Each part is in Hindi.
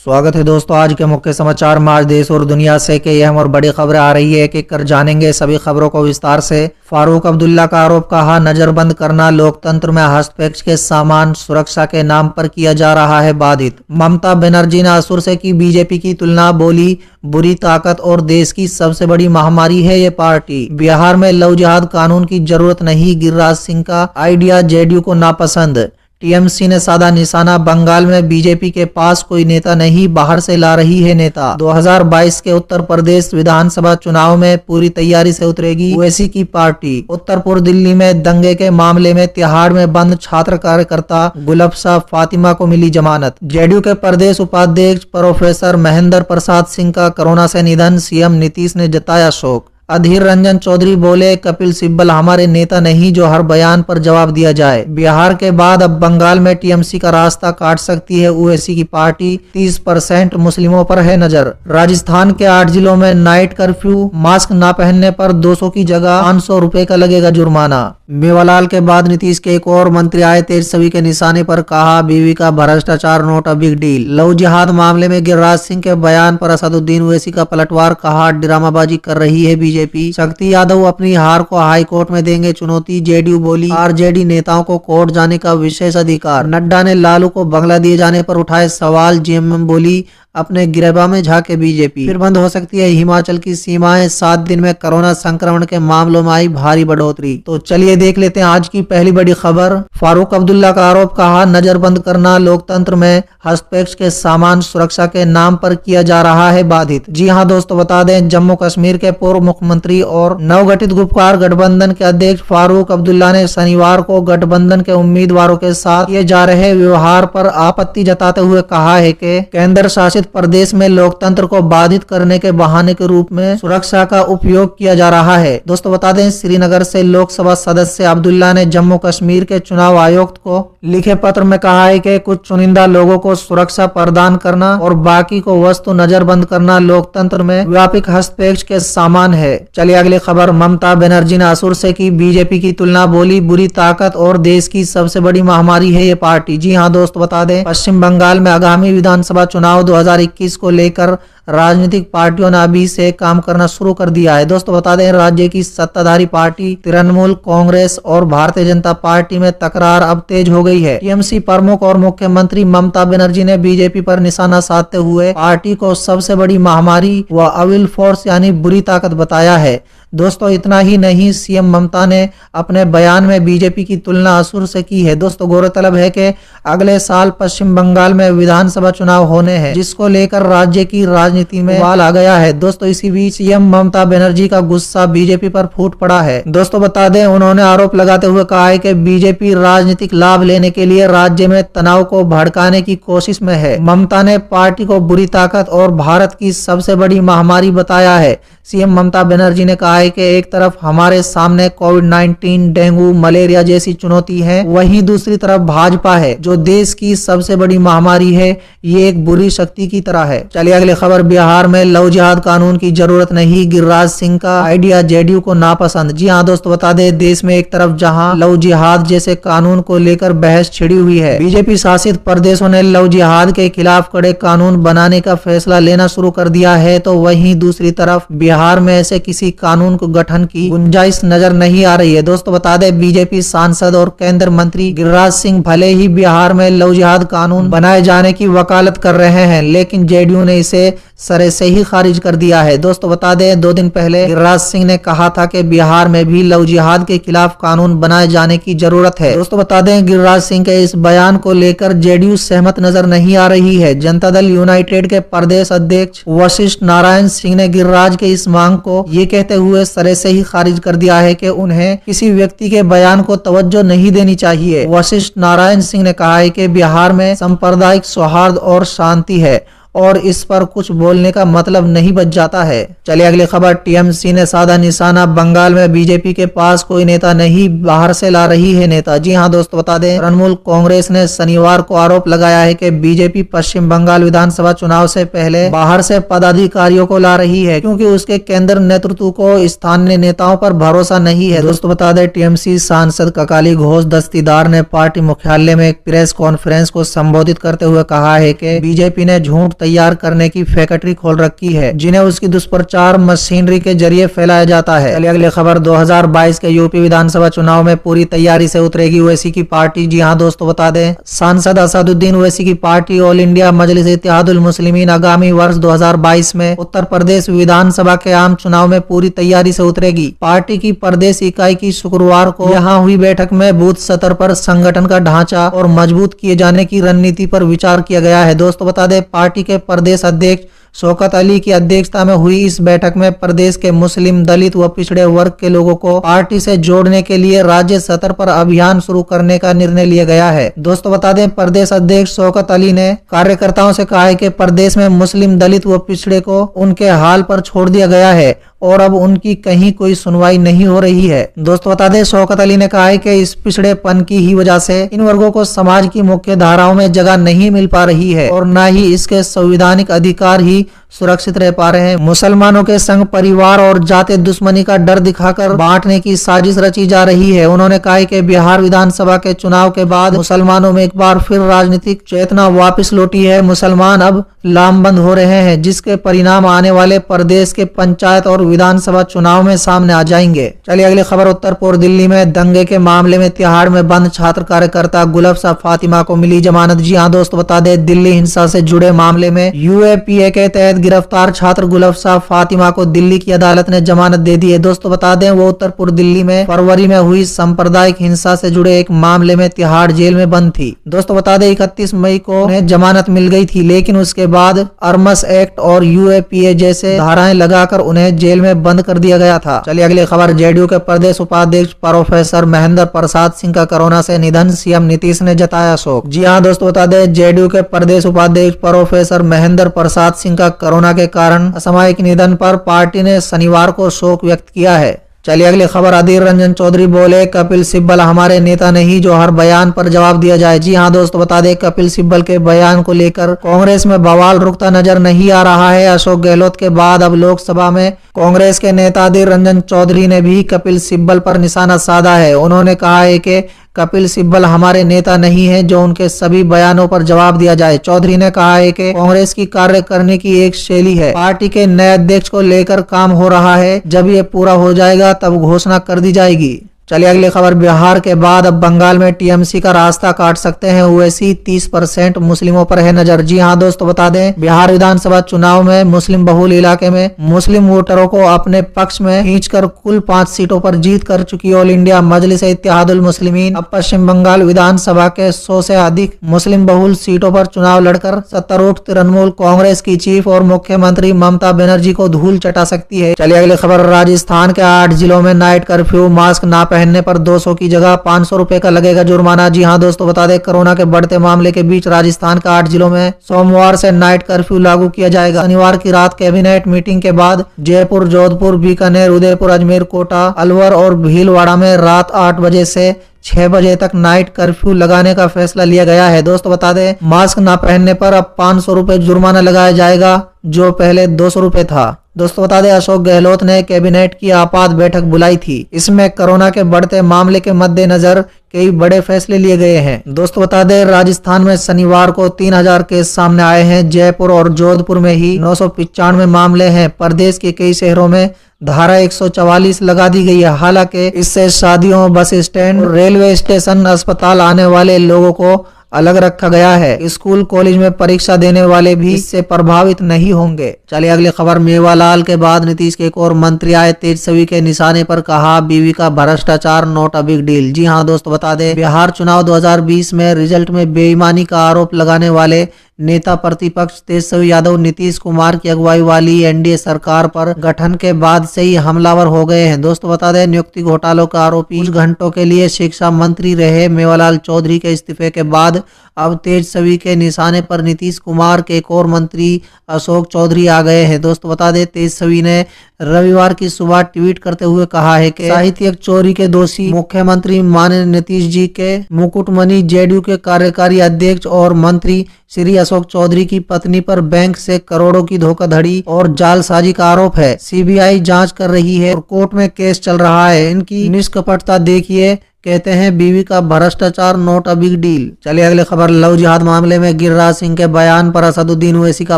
स्वागत है दोस्तों। आज के मुख्य समाचार में आज देश और दुनिया से कई अहम और बड़ी खबरें आ रही है। एक एक कर जानेंगे सभी खबरों को विस्तार से। फारूक अब्दुल्ला का आरोप, कहा नजरबंद करना लोकतंत्र में हस्तक्षेप के सामान सुरक्षा के नाम पर किया जा रहा है बाधित। ममता बनर्जी ने असुर से की बीजेपी की तुलना, बोली बुरी ताकत और देश की सबसे बड़ी महामारी है ये पार्टी। बिहार में लव जिहाद कानून की जरूरत नहीं, गिरिराज सिंह का आइडिया जेडीयू को नापसंद। टीएमसी ने साधा निशाना, बंगाल में बीजेपी के पास कोई नेता नहीं, बाहर से ला रही है नेता। 2022 के उत्तर प्रदेश विधानसभा चुनाव में पूरी तैयारी से उतरेगी ओवैसी की पार्टी। उत्तर पूर्व दिल्ली में दंगे के मामले में तिहाड़ में बंद छात्र कार्यकर्ता गुलबशा फातिमा को मिली जमानत। जेडीयू के प्रदेश उपाध्यक्ष प्रोफेसर महेंद्र प्रसाद सिंह का कोरोना से निधन, सीएम नीतीश ने जताया शोक। अधीर रंजन चौधरी बोले, कपिल सिब्बल हमारे नेता नहीं जो हर बयान पर जवाब दिया जाए। बिहार के बाद अब बंगाल में टीएमसी का रास्ता काट सकती है ओवैसी की पार्टी, 30% मुस्लिमों पर है नजर। राजस्थान के 8 जिलों में नाइट कर्फ्यू, मास्क न पहनने पर 200 की जगह 500 रुपए का लगेगा जुर्माना। मेवालाल के बाद नीतीश के एक और मंत्री आए तेजस्वी के निशाने पर, कहा बीवी का भ्रष्टाचार note a big deal. Love जिहाद मामले में गिरिराज सिंह के बयान पर असदुद्दीन ओवैसी का पलटवार, कहा ड्रामाबाजी कर रही है बीजेपी। शक्ति यादव अपनी हार को हाई कोर्ट में देंगे चुनौती, जेडीयू बोली आरजेडी नेताओं को कोर्ट जाने का विशेष अधिकार। नड्डा ने लालू को बंगला दिए जाने पर उठाए सवाल, जेएमएम बोली अपने गिरबा में झांके बीजेपी। फिर बंद हो सकती है हिमाचल की सीमाएं, 7 दिन में कोरोना संक्रमण के मामलों में आई भारी बढ़ोतरी। तो चलिए देख लेते हैं आज की पहली बड़ी खबर। फारूक अब्दुल्ला का आरोप, कहा नजरबंद करना लोकतंत्र में हस्तक्षेप के सामान सुरक्षा के नाम पर किया जा रहा है बाधित। जी हां दोस्तों, बता दें जम्मू कश्मीर के पूर्व मुख्यमंत्री और नवगठित गुपकार गठबंधन के अध्यक्ष फारूक अब्दुल्ला ने शनिवार को गठबंधन के उम्मीदवारों के साथ किए जा रहे व्यवहार पर आपत्ति जताते हुए कहा है कि केंद्र शासित प्रदेश में लोकतंत्र को बाधित करने के बहाने के रूप में सुरक्षा का उपयोग किया जा रहा है। दोस्तों बता दें, श्रीनगर से लोकसभा सदस्य अब्दुल्ला ने जम्मू कश्मीर के चुनाव आयुक्त को लिखे पत्र में कहा है कि कुछ चुनिंदा लोगों को सुरक्षा प्रदान करना और बाकी को वस्तु नजरबंद करना लोकतंत्र में व्यापक हस्तक्षेप के सामान है। चलिए अगली खबर। ममता बनर्जी ने असुर से की बीजेपी की तुलना, बोली बुरी ताकत और देश की सबसे बड़ी महामारी है ये पार्टी। जी हाँ दोस्तों, बता दें पश्चिम बंगाल में आगामी विधानसभा चुनाव 2021 को लेकर राजनीतिक पार्टियों ने अभी से काम करना शुरू कर दिया है। दोस्तों बता दें, राज्य की सत्ताधारी पार्टी तृणमूल कांग्रेस और भारतीय जनता पार्टी में तकरार अब तेज हो गई है। टीएमसी प्रमुख और मुख्यमंत्री ममता बनर्जी ने बीजेपी पर निशाना साधते हुए पार्टी को सबसे बड़ी महामारी व अविल फोर्स यानी बुरी ताकत बताया है। दोस्तों इतना ही नहीं, सीएम ममता ने अपने बयान में बीजेपी की तुलना असुर से की है। दोस्तों गौरतलब है कि अगले साल पश्चिम बंगाल में विधानसभा चुनाव होने हैं, जिसको लेकर राज्य की राजनीति में उबाल आ गया है। दोस्तों इसी बीच सीएम ममता बनर्जी का गुस्सा बीजेपी पर फूट पड़ा है। दोस्तों बता दें, उन्होंने आरोप लगाते हुए कहा है कि बीजेपी राजनीतिक लाभ लेने के लिए राज्य में तनाव को भड़काने की कोशिश में है। ममता ने पार्टी को बुरी ताकत और भारत की सबसे बड़ी महामारी बताया है। सीएम ममता बनर्जी ने कहा है कि एक तरफ हमारे सामने कोविड-19, डेंगू, मलेरिया जैसी चुनौती है, वहीं दूसरी तरफ भाजपा है जो देश की सबसे बड़ी महामारी है। ये एक बुरी शक्ति की तरह है। चलिए अगली खबर। बिहार में लव जिहाद कानून की जरूरत नहीं, गिरिराज सिंह का आइडिया जेडीयू को नापसंद। जी हाँ दोस्तों, बता दें देश में एक तरफ जहां लव जिहाद जैसे कानून को लेकर बहस छिड़ी हुई है, बीजेपी शासित प्रदेशों ने लव जिहाद के खिलाफ कड़े कानून बनाने का फैसला लेना शुरू कर दिया है, तो वहीं दूसरी तरफ बिहार में ऐसे किसी कानून को गठन की गुंजाइश नजर नहीं आ रही है। दोस्तों बता दें, बीजेपी सांसद और केंद्रीय मंत्री गिरिराज सिंह भले ही बिहार में लव जिहाद कानून बनाए जाने की वकालत कर रहे हैं, लेकिन जेडीयू ने इसे सरे से ही खारिज कर दिया है। दोस्तों बता दें, 2 दिन पहले गिरिराज सिंह ने कहा था कि बिहार में भी लव जिहाद के खिलाफ कानून बनाए जाने की जरूरत है। दोस्तों बता दें, गिरिराज सिंह के इस बयान को लेकर जेडीयू सहमत नजर नहीं आ रही है। जनता दल यूनाइटेड के प्रदेश अध्यक्ष वशिष्ठ नारायण सिंह ने गिरिराज के इस मांग को ये कहते हुए सरे से ही खारिज कर दिया है कि उन्हें किसी व्यक्ति के बयान को तवज्जो नहीं देनी चाहिए। वशिष्ठ नारायण सिंह ने कहा है कि बिहार में सांप्रदायिक सौहार्द और शांति है और इस पर कुछ बोलने का मतलब नहीं बच जाता है। चलिए अगली खबर। टीएमसी ने साधा निशाना, बंगाल में बीजेपी के पास कोई नेता नहीं, बाहर से ला रही है नेता। जी हां दोस्तों, बता दें तृणमूल कांग्रेस ने शनिवार को आरोप लगाया है कि बीजेपी पश्चिम बंगाल विधानसभा चुनाव से पहले बाहर से पदाधिकारियों को ला रही है, क्योंकि उसके केंद्र नेतृत्व को स्थानीय नेताओं पर भरोसा नहीं है। दोस्तों बता दें, टीएमसी सांसद ककाली घोष दस्तीदार ने पार्टी मुख्यालय में एक प्रेस कॉन्फ्रेंस को संबोधित करते हुए कहा है कि बीजेपी ने झूठ तैयार करने की फैक्ट्री खोल रखी है, जिन्हें उसकी दुष्प्रचार मशीनरी के जरिए फैलाया जाता है। चलिए अगली खबर, 2022 के यूपी विधानसभा चुनाव में पूरी तैयारी से उतरेगी ओवैसी की पार्टी। जी हां दोस्तों, बता दें सांसद असदुद्दीन ओवैसी की पार्टी ऑल इंडिया मजलिस इत्तेहादुल मुस्लिमीन आगामी वर्ष 2022 में उत्तर प्रदेश विधानसभा के आम चुनाव में पूरी तैयारी से उतरेगी। पार्टी की प्रदेश इकाई की शुक्रवार को यहां हुई बैठक में बूथ स्तर पर संगठन का ढांचा और मजबूत किए जाने की रणनीति पर विचार किया गया है। दोस्तों बता दें, पार्टी के प्रदेश अध्यक्ष शौकत अली की अध्यक्षता में हुई इस बैठक में प्रदेश के मुस्लिम, दलित व पिछड़े वर्ग के लोगों को पार्टी से जोड़ने के लिए राज्य स्तर पर अभियान शुरू करने का निर्णय लिया गया है। दोस्तों बता दें, प्रदेश अध्यक्ष शौकत अली ने कार्यकर्ताओं से कहा है कि प्रदेश में मुस्लिम, दलित व पिछड़े को उनके हाल पर छोड़ दिया गया है और अब उनकी कहीं कोई सुनवाई नहीं हो रही है। दोस्तों बता दें, शौकत अली ने कहा है कि इस पिछड़ेपन की ही वजह से इन वर्गों को समाज की मुख्य धाराओं में जगह नहीं मिल पा रही है और न ही इसके संवैधानिक अधिकार ही सुरक्षित रह पा रहे हैं। मुसलमानों के संग परिवार और जाति दुश्मनी का डर दिखाकर बांटने की साजिश रची जा रही है। उन्होंने कहा कि बिहार विधानसभा के चुनाव के बाद मुसलमानों में एक बार फिर राजनीतिक चेतना वापस लौटी है। मुसलमान अब लामबंद हो रहे हैं, जिसके परिणाम आने वाले प्रदेश के पंचायत और विधानसभा चुनाव में सामने आ जाएंगे। चलिए अगली खबर, उत्तर पूर्व दिल्ली में दंगे के मामले में तिहाड़ में बंद छात्र कार्यकर्ता गुलाब शाह फातिमा को मिली जमानत। जी हां दोस्तों बता दें, दिल्ली हिंसा से जुड़े मामले में यूएपीए के तहत गिरफ्तार छात्र गुलाब शाह फातिमा को दिल्ली की अदालत ने जमानत दे दी है। दोस्तों बता दें, वो उत्तर पूर्व दिल्ली में फरवरी में हुई सांप्रदायिक हिंसा से जुड़े एक मामले में तिहाड़ जेल में बंद थी। दोस्तों बता दें, 31 मई को उन्हें जमानत मिल गई थी, लेकिन उसके बाद आर्म्स एक्ट और यूएपीए जैसे धाराएं लगाकर उन्हें जेल में बंद कर दिया गया था। चलिए अगली खबर, जेडीयू के प्रदेश उपाध्यक्ष प्रोफेसर महेंद्र प्रसाद सिंह का कोरोना से निधन, सीएम नीतीश ने जताया शोक। जी हां दोस्तों बता दें, जेडीयू के प्रदेश उपाध्यक्ष प्रोफेसर महेंद्र प्रसाद सिंह का कोरोना के कारण असामयिक निधन पर पार्टी ने शनिवार को शोक व्यक्त किया है। चलिए अगली खबर, अधीर रंजन चौधरी बोले कपिल सिब्बल हमारे नेता नहीं जो हर बयान पर जवाब दिया जाए। जी हां दोस्तों बता दें, कपिल सिब्बल के बयान को लेकर कांग्रेस में बवाल रुकता नजर नहीं आ रहा है। अशोक गहलोत के बाद अब लोकसभा में कांग्रेस के नेता अधीर रंजन चौधरी ने भी कपिल सिब्बल पर निशाना साधा है। उन्होंने कहा है कि कपिल सिब्बल हमारे नेता नहीं है जो उनके सभी बयानों पर जवाब दिया जाए। चौधरी ने कहा है कि कांग्रेस की कार्य करने की एक शैली है, पार्टी के नए अध्यक्ष को लेकर काम हो रहा है, जब ये पूरा हो जाएगा तब घोषणा कर दी जाएगी। चलिए अगली खबर, बिहार के बाद अब बंगाल में टीएमसी का रास्ता काट सकते हैं ओवैसी, 30% मुस्लिमों पर है नजर। जी हां दोस्तों बता दें, बिहार विधानसभा चुनाव में मुस्लिम बहुल इलाके में मुस्लिम वोटरों को अपने पक्ष में खींचकर कुल 5 सीटों पर जीत कर चुकी ऑल इंडिया मजलिस इत्तेहादुल मुस्लिमीन अब पश्चिम बंगाल विधानसभा के 100 से अधिक मुस्लिम बहुल सीटों पर चुनाव लड़कर सत्तारूढ़ तृणमूल कांग्रेस की चीफ और मुख्यमंत्री ममता बनर्जी को धूल चटा सकती है। चलिए अगली खबर, राजस्थान के 8 जिलों में नाइट कर्फ्यू, मास्क ना पहनने पर 200 की जगह 500 रुपए का लगेगा जुर्माना। जी हां दोस्तों बता दें, कोरोना के बढ़ते मामले के बीच राजस्थान के 8 जिलों में सोमवार से नाइट कर्फ्यू लागू किया जाएगा। शनिवार की रात कैबिनेट मीटिंग के बाद जयपुर, जोधपुर, बीकानेर, उदयपुर, अजमेर, कोटा, अलवर और भीलवाड़ा में रात 8 बजे से 6 बजे तक नाइट कर्फ्यू लगाने का फैसला लिया गया है। दोस्तों बता दें, मास्क ना पहनने पर अब 500 रुपए जुर्माना लगाया जाएगा, जो पहले 200 रुपए था। दोस्तों बता दें, अशोक गहलोत ने कैबिनेट की आपात बैठक बुलाई थी। इसमें कोरोना के बढ़ते मामले के मद्देनजर कई बड़े फैसले लिए गए हैं। दोस्तों बता दें, राजस्थान में शनिवार को 3000 केस सामने आए हैं। जयपुर और जोधपुर में ही 995 मामले हैं। प्रदेश के कई शहरों में धारा 144 लगा दी गई है। हालांकि इससे शादियों, बस स्टैंड, रेलवे स्टेशन, अस्पताल आने वाले लोगों को अलग रखा गया है। स्कूल कॉलेज में परीक्षा देने वाले भी इससे प्रभावित नहीं होंगे। चलिए अगली खबर, मेवालाल के बाद नीतीश के एक और मंत्री आए तेजस्वी के निशाने पर, कहा बीवी का भ्रष्टाचार नॉट अ बिग डील। जी हां दोस्तों बता दें, बिहार चुनाव 2020 में रिजल्ट में बेईमानी का आरोप लगाने वाले नेता प्रतिपक्ष तेजस्वी यादव नीतीश कुमार की अगुवाई वाली एनडीए सरकार पर गठन के बाद से ही हमलावर हो गए हैं। दोस्तों बता दें, नियुक्ति घोटालों का आरोपी कुछ घंटों के लिए शिक्षा मंत्री रहे मेवालाल चौधरी के इस्तीफे के बाद अब तेजस्वी के निशाने पर नीतीश कुमार के एक और मंत्री अशोक चौधरी आ गए हैं। दोस्तों बता दें, तेजस्वी ने रविवार की सुबह ट्वीट करते हुए कहा है कि साहित्यिक चोरी के दोषी मुख्यमंत्री माननीय नीतीश जी के मुकुटमणि जेडीयू के कार्यकारी अध्यक्ष और मंत्री श्री अशोक चौधरी की पत्नी पर बैंक से करोड़ों की धोखाधड़ी और जालसाजी का आरोप है। सीबीआई जांच कर रही है और कोर्ट में केस चल रहा है। इनकी निष्कपटता देखिए कहते हैं बीवी का भ्रष्टाचार नॉट अ बिग डील। चलिए अगले खबर, लव जिहाद मामले में गिरिराज सिंह के बयान पर असदुद्दीन ओवैसी का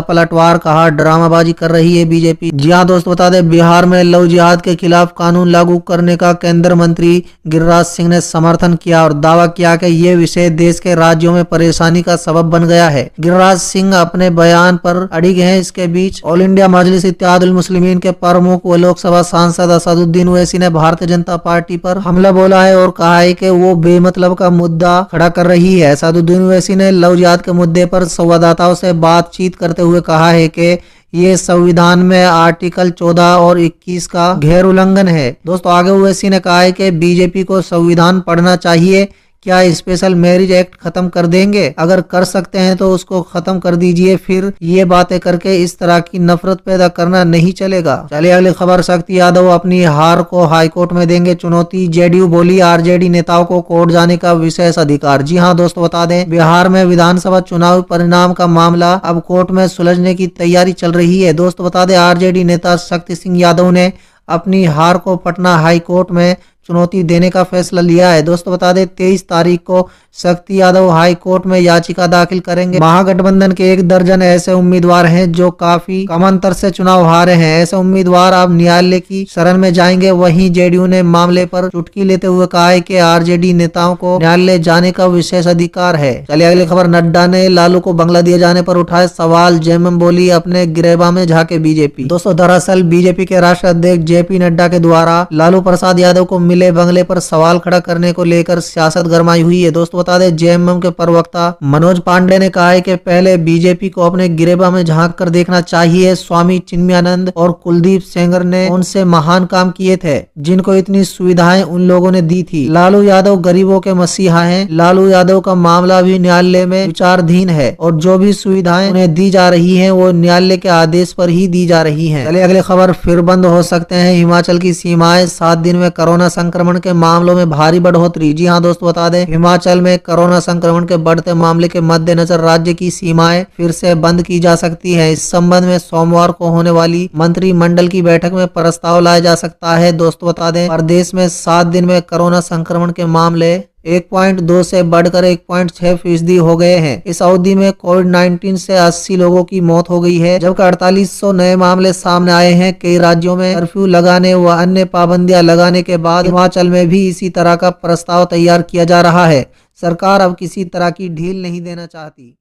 पलटवार, कहा ड्रामाबाजी कर रही है बीजेपी। जी हां दोस्त, बता दें बिहार में लव जिहाद के खिलाफ कानून लागू करने का केंद्रीय मंत्री गिरिराज सिंह ने समर्थन किया और दावा किया कि ये विषय देश के राज्यों में परेशानी का सबब बन गया है। गिरिराज सिंह अपने बयान पर अड़िग हैं। इसके बीच ऑल इंडिया मजलिस इत्तेहादुल मुस्लिमीन के प्रमुख व लोकसभा सांसद असदुद्दीन ओवैसी ने भारतीय जनता पार्टी पर हमला बोला है और कहा है कि वो बेमतलब का मुद्दा खड़ा कर रही है। असदुद्दीन ओवैसी ने लव जिहाद के मुद्दे पर संवाददाताओं से बातचीत करते हुए कहा है कि ये संविधान में आर्टिकल 14 और 21 का गैर उल्लंघन है। दोस्तों आगे ओवैसी ने कहा है कि बीजेपी को संविधान पढ़ना चाहिए। क्या स्पेशल मैरिज एक्ट खत्म कर देंगे? अगर कर सकते हैं तो उसको खत्म कर दीजिए, फिर ये बातें करके इस तरह की नफरत पैदा करना नहीं चलेगा। चलिए अगली खबर, शक्ति यादव अपनी हार को हाईकोर्ट में देंगे चुनौती। जेडीयू बोली आरजेडी नेताओं को कोर्ट जाने का विशेष अधिकार। जी हां दोस्तों, बता दें बिहार में विधानसभा चुनाव परिणाम का मामला अब कोर्ट में सुलझने की तैयारी चल रही है। दोस्तों बता दें आरजेडी नेता शक्ति सिंह यादव ने अपनी हार को पटना हाई कोर्ट में चुनौती देने का फैसला लिया है। दोस्तों बता दें 23 तारीख को शक्ति यादव हाई कोर्ट में याचिका दाखिल करेंगे। महागठबंधन के 1 दर्जन ऐसे उम्मीदवार हैं जो काफी कम अंतर से चुनाव हारे हैं। ऐसे उम्मीदवार अब न्यायालय की शरण में जाएंगे। वहीं जेडीयू ने मामले पर चुटकी लेते हुए कहा है कि आरजेडी नेताओं को न्यायालय जाने का विशेष अधिकार है। चलिए अगली खबर, नड्डा ने लालू को बंगला दिए जाने पर उठाए सवाल। जेएमएम बोली अपने गिरेबा में झाके बीजेपी। दोस्तों दरअसल बीजेपी के राष्ट्रीय अध्यक्ष जेपी नड्डा के द्वारा लालू प्रसाद यादव को मिले बंगले पर सवाल खड़ा करने को लेकर सियासत गरमाई हुई है। दोस्तों बता दें जेएमएम के प्रवक्ता मनोज पांडे ने कहा है कि पहले बीजेपी को अपने गिरेबा में झांक कर देखना चाहिए। स्वामी चिन्मयानंद और कुलदीप सेंगर ने उनसे महान काम किए थे, जिनको इतनी सुविधाएं उन लोगों ने दी थी। लालू यादव गरीबों के मसीहा हैं। लालू यादव का मामला भी न्यायालय में विचाराधीन है और जो भी सुविधाएं उन्हें दी जा रही है वो न्यायालय के आदेश पर ही दी जा रही है। चलिए अगली खबर, फिर बंद हो सकते हैं हिमाचल की सीमाएं। 7 दिन में कोरोना संक्रमण के मामलों में भारी बढ़ोतरी। जी हां दोस्तों, बता दें हिमाचल में कोरोना संक्रमण के बढ़ते मामले के मद्देनजर राज्य की सीमाएं फिर से बंद की जा सकती हैं। इस संबंध में सोमवार को होने वाली मंत्रिमंडल की बैठक में प्रस्ताव लाया जा सकता है। दोस्तों बता दें प्रदेश में 7 दिन में कोरोना संक्रमण के मामले 1.2 से बढ़कर 1.6% हो गए हैं। इस अवधि में कोविड-19 से 80 लोगों की मौत हो गई है, जबकि 4800 नए मामले सामने आए हैं। कई राज्यों में कर्फ्यू लगाने व अन्य पाबंदियां लगाने के बाद हिमाचल में भी इसी तरह का प्रस्ताव तैयार किया जा रहा है। सरकार अब किसी तरह की ढील नहीं देना चाहती।